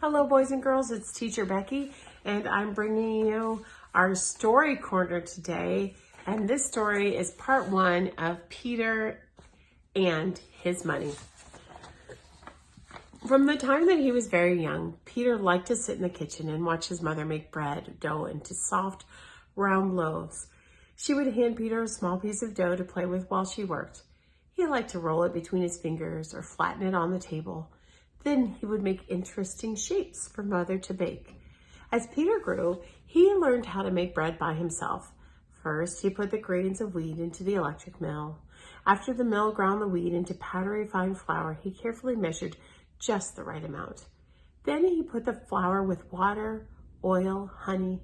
Hello, boys and girls. It's Teacher Becky, and I'm bringing you our story corner today. And this story is part one of Peter and his money. From the time that he was very young, Peter liked to sit in the kitchen and watch his mother make bread dough into soft, round loaves. She would hand Peter a small piece of dough to play with while she worked. He liked to roll it between his fingers or flatten it on the table. Then he would make interesting shapes for Mother to bake. As Peter grew, he learned how to make bread by himself. First, he put the grains of wheat into the electric mill. After the mill ground the wheat into powdery fine flour, he carefully measured just the right amount. Then he put the flour with water, oil, honey,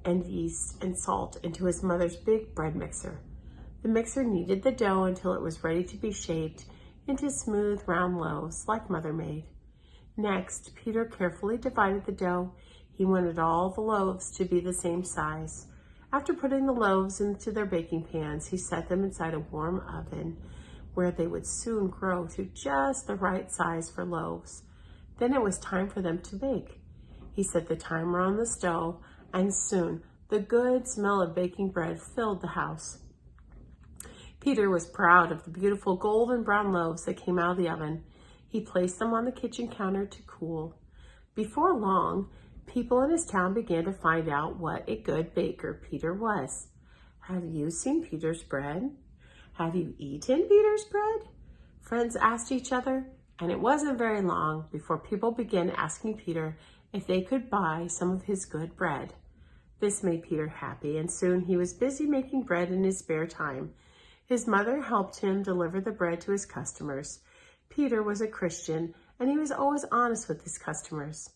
and yeast and salt into his mother's big bread mixer. The mixer kneaded the dough until it was ready to be shaped into smooth, round loaves like Mother made. Next, Peter carefully divided the dough. He wanted all the loaves to be the same size. After putting the loaves into their baking pans, he set them inside a warm oven where they would soon grow to just the right size for loaves. Then it was time for them to bake. He set the timer on the stove, and soon the good smell of baking bread filled the house. Peter was proud of the beautiful golden brown loaves that came out of the oven. He placed them on the kitchen counter to cool. Before long, people in his town began to find out what a good baker Peter was. Have you seen Peter's bread? Have you eaten Peter's bread? Friends asked each other, and it wasn't very long before people began asking Peter if they could buy some of his good bread. This made Peter happy, and soon he was busy making bread in his spare time. His mother helped him deliver the bread to his customers. Peter was a Christian, and he was always honest with his customers.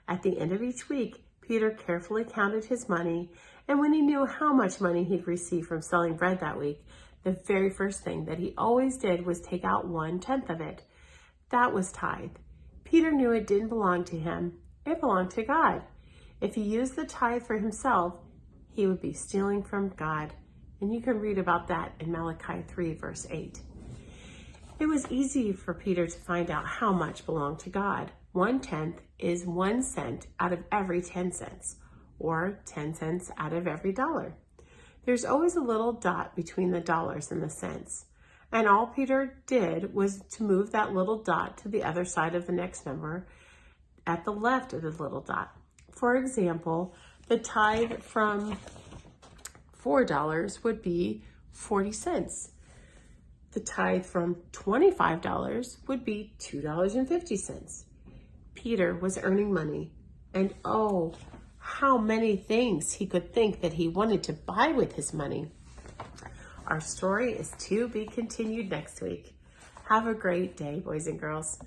At the end of each week, Peter carefully counted his money, and when he knew how much money he'd received from selling bread that week, the very first thing that he always did was take out 1/10 of it. That was tithe. Peter knew it didn't belong to him. It belonged to God. If he used the tithe for himself, he would be stealing from God. And you can read about that in Malachi 3, verse 8. It was easy for Peter to find out how much belonged to God. 1/10 is 1 cent out of every 10 cents, or 10 cents out of every dollar. There's always a little dot between the dollars and the cents. And all Peter did was to move that little dot to the other side of the next number at the left of the little dot. For example, the tithe from $4 would be 40 cents. The tithe from $25 would be $2.50. Peter was earning money, and oh, how many things he could think that he wanted to buy with his money. Our story is to be continued next week. Have a great day, boys and girls.